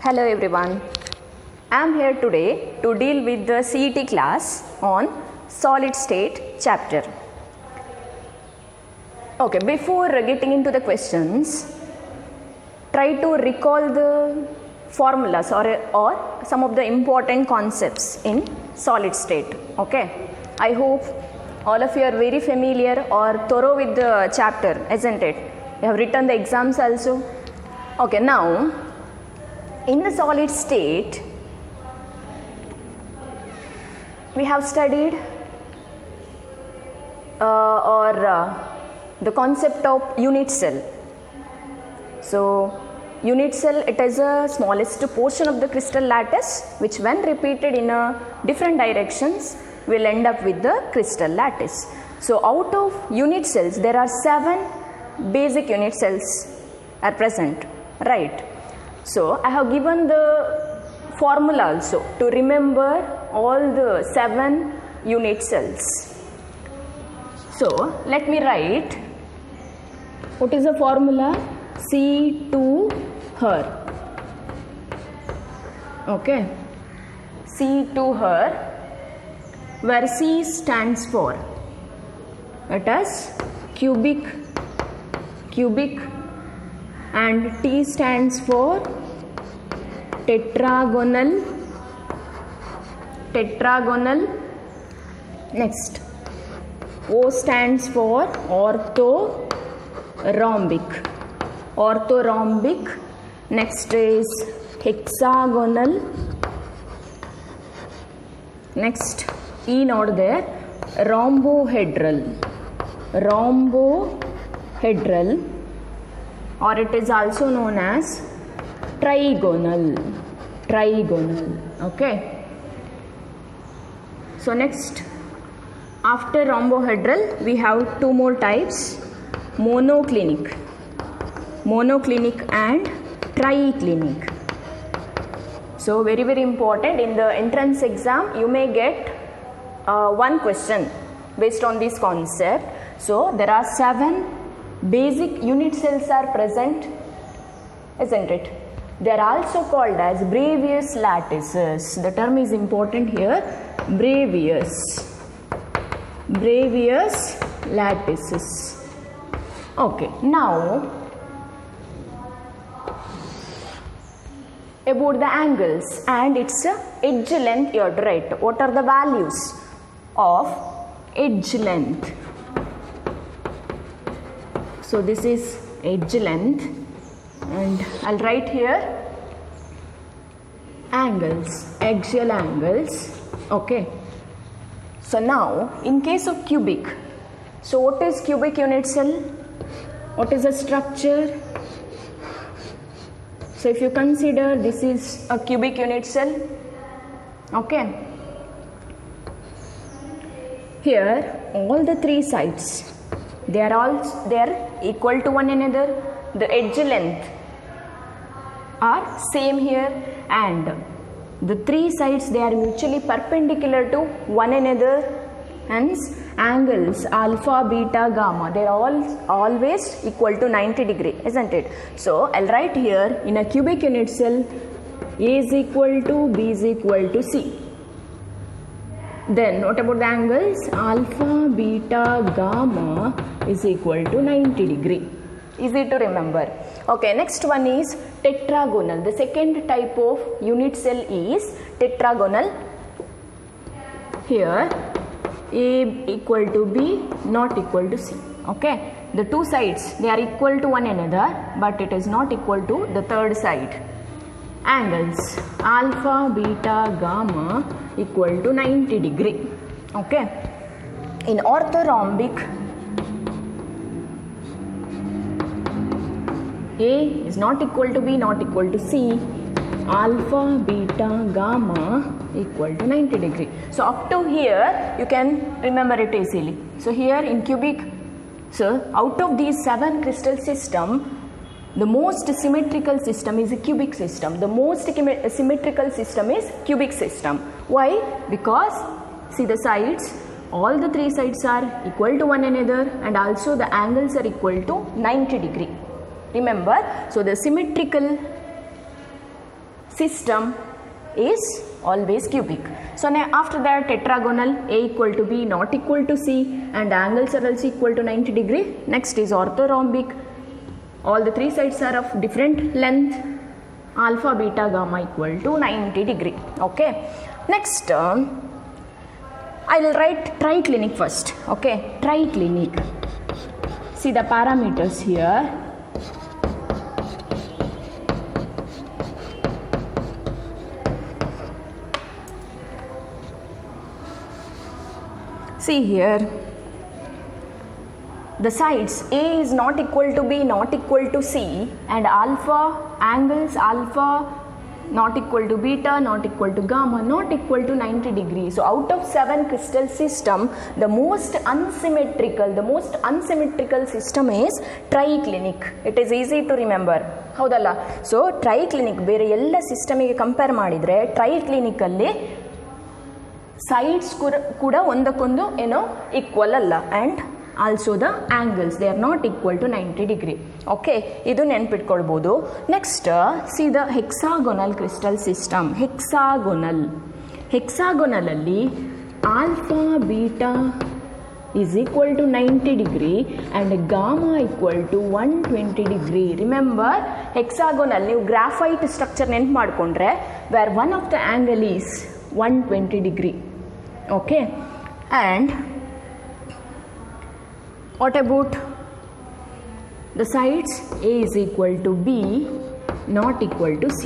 Hello everyone. I am here today to deal with the CET class on solid state chapter. Okay, before getting into the questions, try to recall the formulas or some of the important concepts in solid state. Okay, I hope all of you are very familiar or thorough with the chapter, isn't it? You have written the exams also. Okay, now in the solid state, we have studied the concept of unit cell. So, unit cell, it is a smallest portion of the crystal lattice which when repeated in different directions will end up with the crystal lattice. So, out of unit cells, there are 7 basic unit cells are present, right? So, I have given the formula also to remember all the 7 unit cells. So, let me write what is the formula? C2 her. Okay, C2 her, where C stands for, it is cubic, and T stands for tetragonal. Next, O stands for orthorhombic. Next is hexagonal. Next, E not there, rhombohedral, or it is also known as trigonal. Okay, so next, after rhombohedral we have 2 more types, monoclinic and triclinic. So very important, in the entrance exam you may get 1 question based on this concept. So there are 7 basic unit cells are present, isn't it? They are also called as Bravais lattices. The term is important here, Bravais lattices. Okay, now about the angles and its edge length you have to write. What are the values of edge length? So this is edge length, and I'll write here angles, axial angles. Okay, so now in case of cubic, so what is cubic unit cell? What is the structure? So if you consider this is a cubic unit cell, okay, here all the 3 sides, they are equal to one another. The edge length are same here, and the 3 sides, they are mutually perpendicular to one another. Hence angles alpha, beta, gamma, they are all always equal to 90 degree, isn't it? So I'll write here, in a cubic unit cell, A is equal to B is equal to C. Then what about the angles? Alpha, beta, gamma is equal to 90 degree. Easy to remember. Okay, next one is tetragonal. The second type of unit cell is tetragonal. Here A equal to B, not equal to C. Okay, the 2 sides, they are equal to one another, but it is not equal to the third side. Angles alpha, beta, gamma equal to 90 degree. Okay, in orthorhombic, A is not equal to B, not equal to C. Alpha, beta, gamma equal to 90 degree. So up to here you can remember it easily. So here in cubic, so out of these 7 crystal system, the most symmetrical system is a cubic system. The most symmetrical system is cubic system. Why? Because see the sides, all the 3 sides are equal to one another, and also the angles are equal to 90 degree. Remember, so the symmetrical system is always cubic. So now after that, tetragonal, A equal to B not equal to C, and angles are also equal to 90 degree. Next is orthorhombic. All the three sides are of different length. Alpha, beta, gamma equal to 90 degree. Okay. Next, I will write triclinic first. Okay. Triclinic. See the parameters here. See here, the sides A is not equal to B not equal to C, and alpha, angles alpha not equal to beta not equal to gamma not equal to 90 degrees. So out of 7 crystal system, the most unsymmetrical system is triclinic. It is easy to remember. ಹೌದಲ್ಲ? So triclinic ಬೇರೆ ಎಲ್ಲ ಸಿಸ್ಟಮಿಗೆ compare ಮಾಡಿದರೆ ಟ್ರೈಕ್ಲಿನಿಕಲ್ಲಿ sides ಕೂಡ ಒಂದಕ್ಕೊಂದು ಏನೋ equal ಅಲ್ಲ, and also the angles they are not equal to 90 degree. Okay, ಇದು ನೆನ್ಪಿಟ್ಕೊಳ್ಬೋದು. Next see the hexagonal crystal system. ಹೆಕ್ಸಾಗೊನಲಲ್ಲಿ alpha beta is equal to 90 degree and gamma equal to 120 degree. Remember, hexagonal ನೀವು graphite structure ನೆನ್ಪು ಮಾಡಿಕೊಂಡ್ರೆ where one of the angle is 120 degree. Okay, and what about the sides? A is equal to B not equal to C.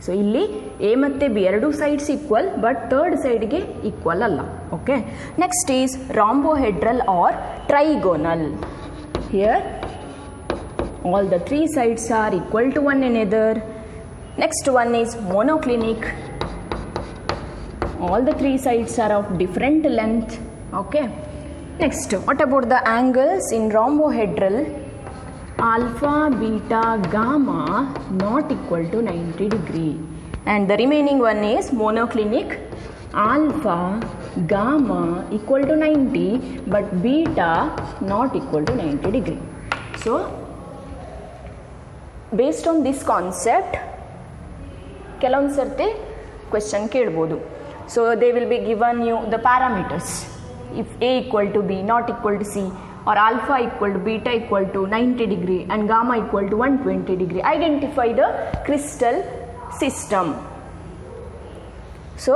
So ಇಲ್ಲಿ A ಮತ್ತು B ಎರಡು sides equal, but third ಸೈಡ್ಗೆ equal ಅಲ್ಲ. Okay, next is rhombohedral or trigonal. Here all the 3 sides are equal to one another. Next one is monoclinic. All the 3 sides are of different length. Okay, next what about the angles? In rhombohedral, alpha, beta, gamma not equal to 90 degree, and the remaining one is monoclinic. Alpha, gamma equal to 90 but beta not equal to 90 degree. So based on this concept ಕೆಲವೊಂದು ಸರ್ತಿ question ಕೇಳ್ಬೋದು. So they will be given you the parameters. If A equal to B not equal to C, or alpha equal to beta equal to 90 degree and gamma equal to 120 degree, identify the crystal system. So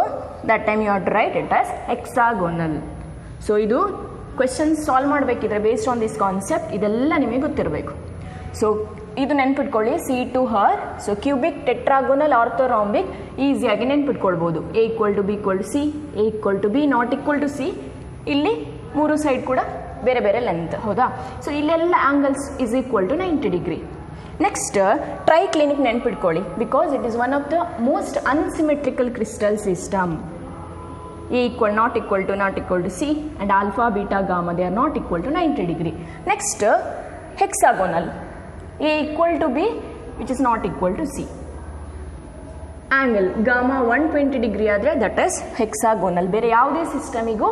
that time you have to write it as hexagonal. So ಇದು question solve ಮಾಡಬೇಕಿದ್ರೆ based on this concept ಇದೆಲ್ಲ ನಿಮಗೆ ಗೊತ್ತಿರಬೇಕು. So ಇದು ನೆನ್ಪಿಟ್ಕೊಳ್ಳಿ, C to her. So cubic, tetragonal, orthorhombic ಈಸಿಯಾಗಿ ನೆನ್ಪಿಟ್ಕೊಳ್ಬೋದು. A equal to B equal to C, A equal to B not equal to C. ಇಲ್ಲಿ 3 ಸೈಡ್ ಕೂಡ ಬೇರೆ ಬೇರೆ ಲೆಂತ್, ಹೌದಾ? ಸೊ ಇಲ್ಲೆಲ್ಲ angles is equal to 90 degree. Next triclinic ನೆನ್ಪಿಟ್ಕೊಳ್ಳಿ, because it is one of the most unsymmetrical crystal system. A equal not equal to C, and alpha beta gamma they are not equal to 90 degree. Next hexagonal, A equal to B which is not equal to C. Angle gamma 120 degree ಆದರೆ that is hexagonal. ಬೇರೆ ಯಾವುದೇ ಸಿಸ್ಟಮಿಗೂ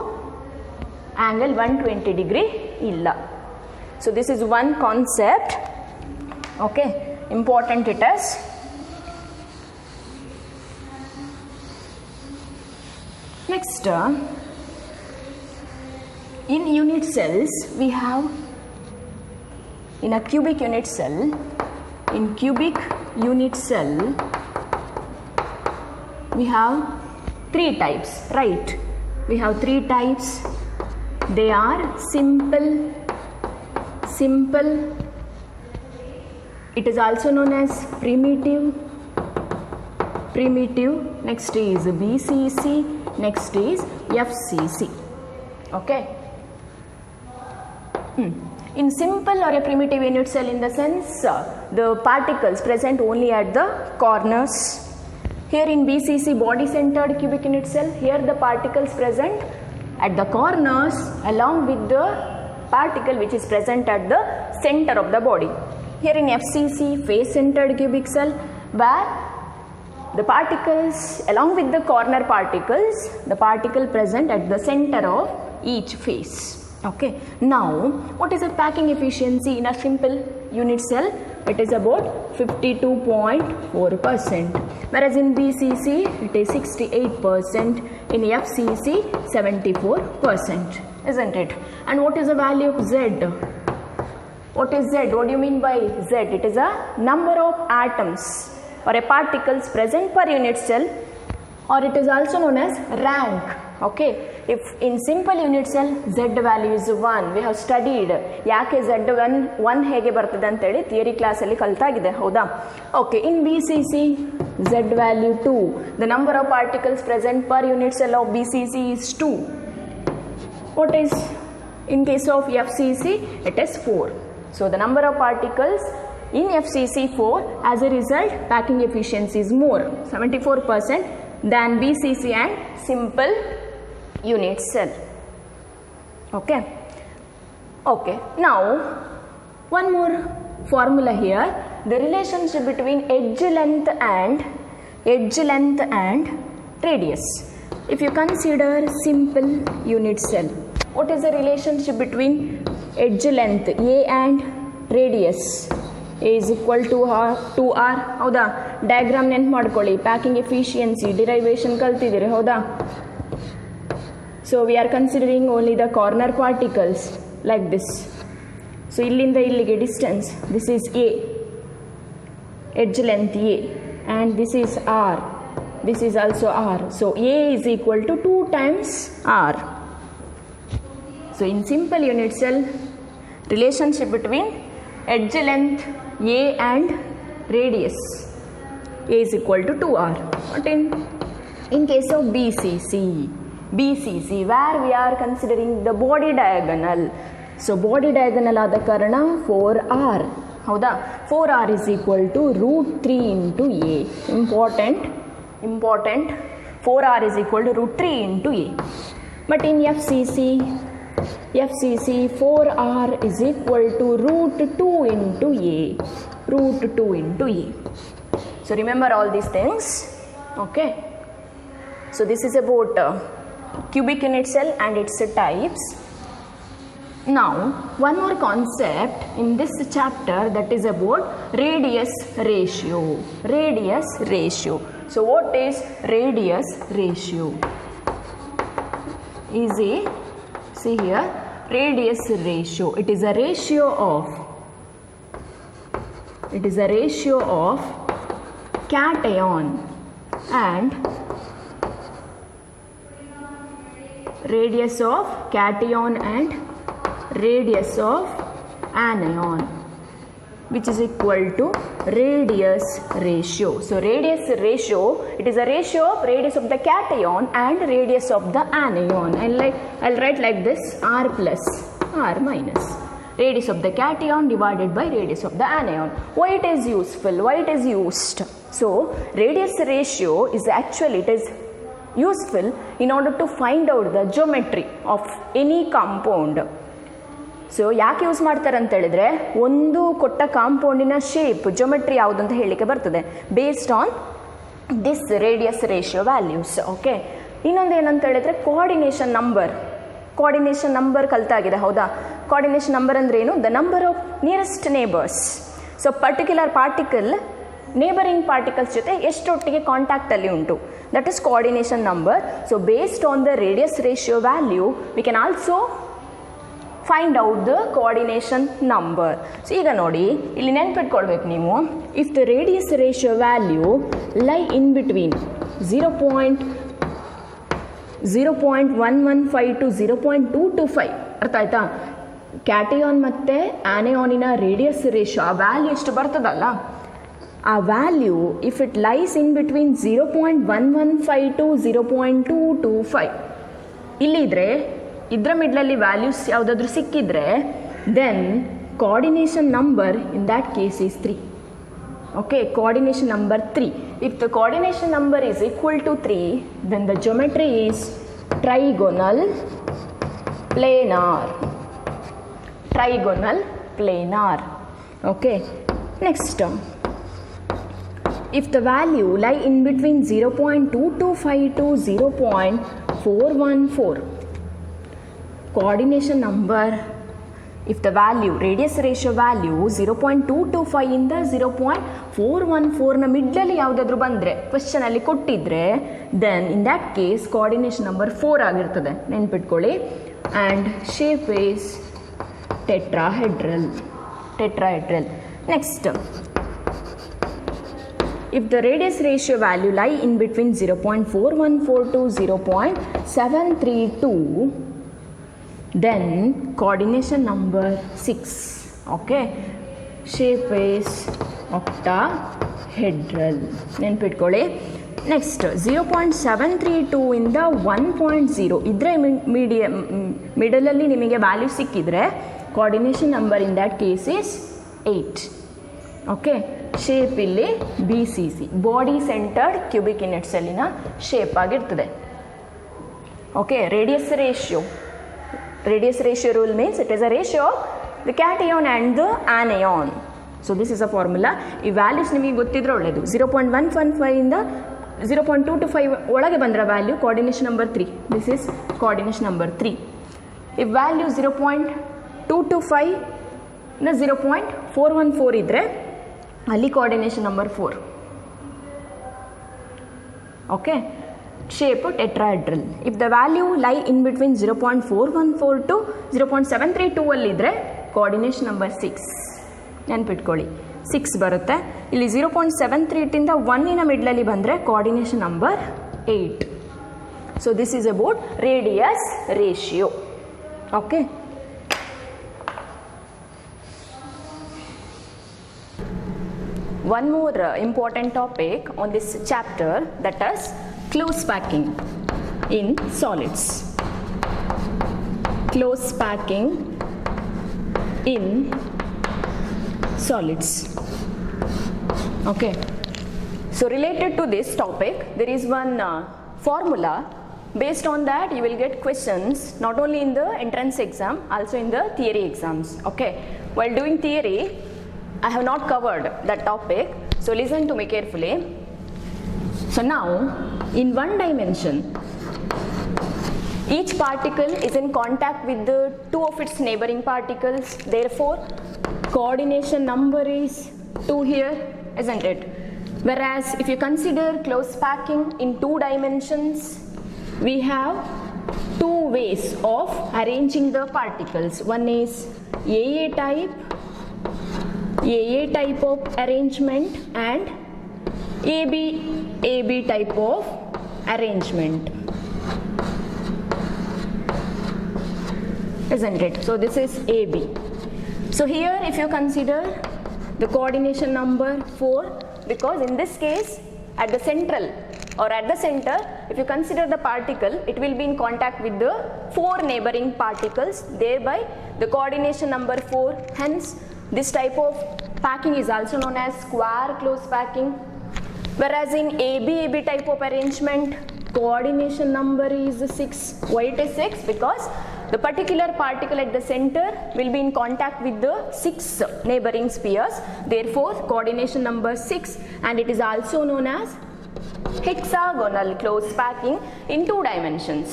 angle 120 degree illa. So this is one concept. Okay, important it is. Next, in unit cells we have, in a cubic unit cell, we have 3 types, right? We have 3 types. They are simple, it is also known as primitive. Next is BCC, next is FCC. Okay, in simple or a primitive unit cell, in the sense the particles present only at the corners. Here in BCC, body centered cubic unit cell, here the particles present at the corners along with the particle which is present at the center of the body. Here in FCC, face centered cubic cell, where the particles along with the corner particles, the particle present at the center of each face. Okay, now what is the packing efficiency in a simple unit cell? it is about 52.4%, whereas in BCC it is 68%, in FCC 74%, isn't it? And what is the value of Z? What is Z? What do you mean by Z? It is a number of atoms or a particles present per unit cell, or it is also known as rank. Okay, if in simple unit cell Z value is 1, we have studied ಯಾಕೆ Z 1 ಹೇಗೆ ಬರ್ತದೆ ಅಂತೇಳಿ theory ಕ್ಲಾಸಲ್ಲಿ ಕಲ್ತಾಗಿದೆ, ಹೌದಾ? Okay, in BCC Z value 2, the number of particles present per unit cell of BCC is 2. What is in case of FCC? It is 4. So the number of particles in FCC 4, as a result packing efficiency is more, 74%, than BCC and simple unit cell. Okay, now one more formula here, the relationship between edge length and radius. If you consider simple unit cell, what is the relationship between edge length A and radius? A is equal to R, ಹೌದಾ? Diagram ನೆನ್ಪು ಮಾಡ್ಕೊಳ್ಳಿ, packing efficiency derivation ಕಲ್ತಿದ್ದೀರಿ, ಹೌದಾ? So we are considering only the corner particles like this. So ಇಲ್ಲಿಂದ ಇಲ್ಲಿಗೆ distance, this is A, edge length A, and this is R, this is also R. So A is equal to 2 times R. So in simple unit cell, relationship between edge length A and radius, A is equal to 2R. But in case of BCC, where we are considering the body diagonal, so body diagonal ಆದ ಕಾರಣ 4R, ಹೌದಾ? 4R is equal to root 3 into A. Important, 4R is equal to root 3 into A. But in FCC 4R is equal to root 2 into A, So remember all these things. Okay, so this is about cubic unit cell and its types. Now one more concept in this chapter, that is about radius ratio. So what is radius ratio? Easy. See here, radius ratio, it is a ratio of cation and radius of anion, which is equal to radius ratio. So radius ratio, it is a ratio of radius of the cation and radius of the anion. And I'll write like this, R plus R minus radius of the cation divided by radius of the anion. Why it is useful? Why it is used? So radius ratio is actually, it is useful in order to find out the geometry of any compound. So ಯಾಕೆ use ಮಾಡ್ತಾರೆ ಅಂತ ಹೇಳಿದ್ರೆ, ಒಂದು ಕೊಟ್ಟ ಕಾಂಪೌಂಡಿನ shape geometry ಯಾವುದು ಅಂತ ಹೇಳಲಿಕ್ಕೆ ಬರ್ತದೆ based on this radius ratio values. Okay, ಇನ್ನೊಂದು ಏನಂತ ಹೇಳಿದ್ರೆ ಕೋಆರ್ಡಿನೇಷನ್ ನಂಬರ್ ಕಲ್ತಾಗಿದೆ, ಹೌದಾ? ಕೋಆರ್ಡಿನೇಷನ್ ನಂಬರ್ ಅಂದ್ರೆ ಏನು? The number of nearest neighbours. So particular particle neighbouring particles ಜೊತೆ ಎಷ್ಟೊಟ್ಟಿಗೆ ಕಾಂಟ್ಯಾಕ್ಟಲ್ಲಿ ಉಂಟು, that is coordination number. So based on the radius ratio value we can also find out the coordination number. So ಈಗ ನೋಡಿ, ಇಲ್ಲಿ ನೆನ್ಪಿಟ್ಕೊಳ್ಬೇಕು ನೀವು, if the radius ratio value ಲೈ in between 0.115 to 0.225, ಅರ್ಥ ಆಯ್ತಾ? ಕ್ಯಾಟಿಯಾನ್ ಮತ್ತು ಆನಿಯಾನಿನ ರೇಡಿಯಸ್ ರೇಷಿಯೋ ಆ ವ್ಯಾಲ್ಯೂ ಎಷ್ಟು ಬರ್ತದಲ್ಲ, ಆ value if it lies in between 0.115 to 0.225 ಇಲ್ಲಿದ್ರೆ, ಇದರ ಮಿಡ್ಲಲ್ಲಿ ವ್ಯಾಲ್ಯೂಸ್ ಯಾವುದಾದ್ರೂ ಸಿಕ್ಕಿದ್ರೆ, then coordination number in that case is 3. Okay, coordination number 3. If the coordination number is equal to 3, then the geometry is trigonal planar. Okay, next term. If the value lie in between 0.225 to 0.414, coordination number if the value radius ratio value 0.225 ಇಂದ 0.414 ನ ಮಿಡ್ಲಲ್ಲಿ ಯಾವುದಾದ್ರೂ ಬಂದರೆ question ಅಲ್ಲಿ ಕೊಟ್ಟಿದ್ರೆ then in that case coordination number 4 ಆಗಿರ್ತದೆ, ನೆನ್ಪಿಟ್ಕೊಳ್ಳಿ. And shape is tetrahedral. Next, if the radius ratio value lie in between 0.414 to 0.732, then coordination number 6. Okay, shape is octahedral. ನೆನ್ಪಿಟ್ಕೊಳ್ಳಿ. Next 0.732 ಇಂದ 1.0 ಇದ್ರೆ ಮಿಡಲಲ್ಲಿ ನಿಮಗೆ ವ್ಯಾಲ್ಯೂ ಸಿಕ್ಕಿದ್ರೆ coordination number in that case is 8. Okay, shape ಇಲ್ಲಿ BCC, body centred cubic unit ಸೆಲ್ಲಿನ shape ಆಗಿರ್ತದೆ. Okay, radius ratio rule means it is a ratio of the cation and the anion. So this is a formula. ಈ values ನಿಮಗೆ ಗೊತ್ತಿದ್ರೆ ಒಳ್ಳೆಯದು. 0.115 ಇಂದ 0.225 ಒಳಗೆ ಬಂದರೆ value coordination number 3. This is coordination number 3. ಈ ವ್ಯಾಲ್ಯೂ 0.225 ಇಂದ 0.414 ಇದ್ದರೆ ಅಲ್ಲಿ coordination number 4. Okay, shape tetrahedral. If the value ಲೈ ಇನ್ ಬಿಟ್ವೀನ್ 0.414 ಟು 0.732 ಅಲ್ಲಿದ್ದರೆ ಕೋಆರ್ಡಿನೇಷನ್ ನಂಬರ್ 6. ನೆನ್ಪಿಟ್ಕೊಳ್ಳಿ, 6 ಬರುತ್ತೆ. ಇಲ್ಲಿ 0.732 ಇಂದ 1 ಮಿಡ್ಲಲ್ಲಿ ಬಂದರೆ coordination number 8. So this is about radius ratio. Okay, one more important topic on this chapter, that is close packing in solids. Close packing in solids. Okay, so related to this topic there is one formula. Based on that you will get questions not only in the entrance exam, also in the theory exams. Okay, while doing theory I have not covered that topic, so listen to me carefully. So now, in one dimension, each particle is in contact with the two of its neighboring particles. Therefore, coordination number is 2 here, isn't it? Whereas, if you consider close packing in 2 dimensions, we have 2 ways of arranging the particles. One is AA type of arrangement and AB type of arrangement, isn't it? So this is AB. So here if you consider the coordination number 4, because in this case at the center, if you consider the particle, it will be in contact with the 4 neighboring particles, thereby the coordination number 4. Hence this type of packing is also known as square close packing. Whereas in AB type of arrangement, coordination number is 6. Why it is 6? Because the particular particle at the center will be in contact with the 6 neighboring spheres. Therefore, coordination number 6, and it is also known as hexagonal close packing in 2 dimensions,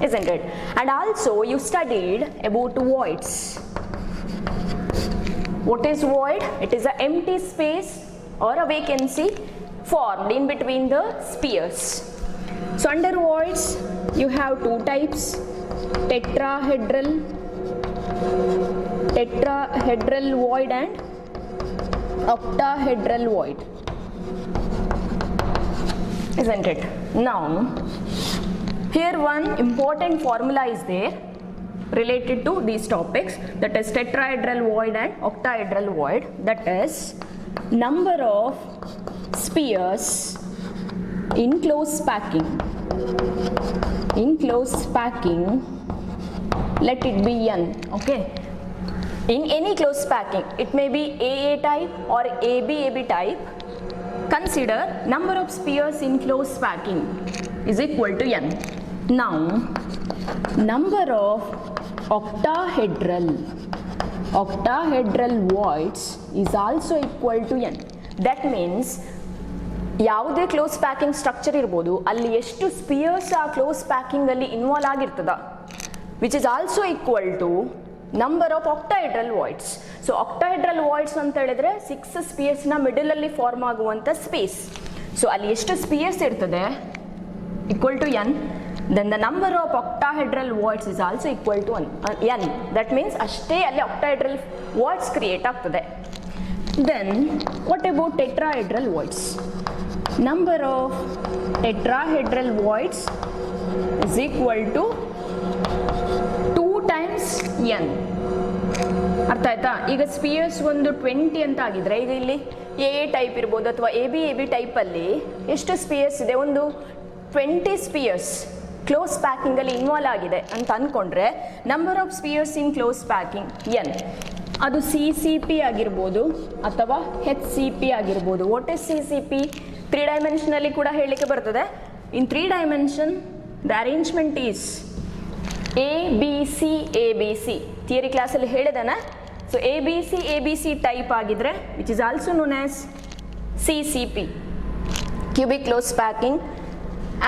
isn't it? And also you studied about voids. What is void? It is an empty space or a vacancy formed in between the spheres. So under voids you have 2 types, tetrahedral void and octahedral void, isn't it? Now here one important formula is there related to these topics, that is tetrahedral void and octahedral void, that is number of spheres in close packing, let it be n. Okay, in any close packing, it may be AA type or AB type, consider number of spheres in close packing is equal to n. Now number of octahedral voids is also equal to n. That means ಯಾವುದೇ close packing structure ಇರ್ಬೋದು, ಅಲ್ಲಿ ಎಷ್ಟು spheres ಆ close packing ಅಲ್ಲಿ involve ಆಗಿರ್ತದ, which is also equal to number of octahedral voids. So octahedral voids ಅಂತ ಹೇಳಿದ್ರೆ 6 ಸ್ಪಿಯರ್ಸ್ನ ಮಿಡಲಲ್ಲಿ ಫಾರ್ಮ್ ಆಗುವಂಥ ಸ್ಪೇಸ್. ಸೊ ಅಲ್ಲಿ ಎಷ್ಟು ಸ್ಪಿಯರ್ಸ್ ಇರ್ತದೆ equal to n, then the number of octahedral voids is also equal to n. That means ಅಷ್ಟೇ ಅಲ್ಲಿ octahedral voids ಕ್ರಿಯೇಟ್ ಆಗ್ತದೆ. Then what about tetrahedral voids? Number of tetrahedral voids is equal to 2 times n. ಅರ್ಥ ಆಯ್ತಾ? ಈಗ spears ಒಂದು 20 ಅಂತ ಆಗಿದ್ರೆ ಈಗ ಇಲ್ಲಿ ಎ ಟೈಪ್ ಇರ್ಬೋದು ಅಥವಾ ಎ ಬಿ ಟೈಪಲ್ಲಿ ಎಷ್ಟು ಸ್ಪಿಯರ್ಸ್ ಇದೆ, ಒಂದು 20 ಸ್ಪಿಯರ್ಸ್ ಕ್ಲೋಸ್ ಪ್ಯಾಕಿಂಗಲ್ಲಿ ಇನ್ವಾಲ್ವ್ ಆಗಿದೆ ಅಂತ ಅಂದ್ಕೊಂಡ್ರೆ number of spears in close packing n. ಅದು CCP ಆಗಿರ್ಬೋದು ಅಥವಾ HCP ಆಗಿರ್ಬೋದು. What is CCP? 3 ಡೈಮೆನ್ಷನಲ್ಲಿ ಕೂಡ ಹೇಳಲಿಕ್ಕೆ ಬರ್ತದೆ. ಇನ್ 3 dimension the arrangement is ABC theory ಕ್ಲಾಸಲ್ಲಿ ಹೇಳಿದಾನೆ. ಸೊ ABC ಟೈಪ್ ಆಗಿದ್ರೆ which is also known as CCP, cubic close packing.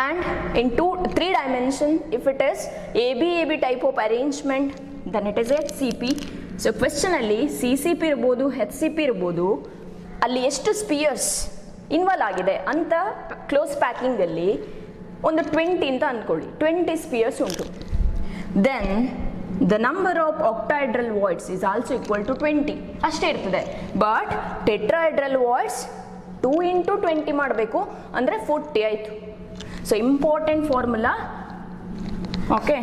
And in 3 dimension, if it is AB type of arrangement, then it is HCP. So question ಅಲ್ಲಿ CCP ಇರ್ಬೋದು HCP ಇರ್ಬೋದು, ಅಲ್ಲಿ ಎಷ್ಟು spears involve ಆಗಿದೆ ಅಂತ close ಪ್ಯಾಕಿಂಗಲ್ಲಿ ಒಂದು 20 ಅಂತ ಅಂದ್ಕೊಳ್ಳಿ, 20 ಸ್ಪಿಯರ್ಸ್ ಉಂಟು. Then the number of octahedral voids is also equal to 20 ಅಷ್ಟೇ ಇರ್ತದೆ. ಬಟ್ ಟೆಟ್ರಾಹೆಡ್ರಲ್ ವಾಯ್ಡ್ಸ್ 2 into 20 ಮಾಡಬೇಕು ಅಂದರೆ 40 ಆಯಿತು. So important formula, okay.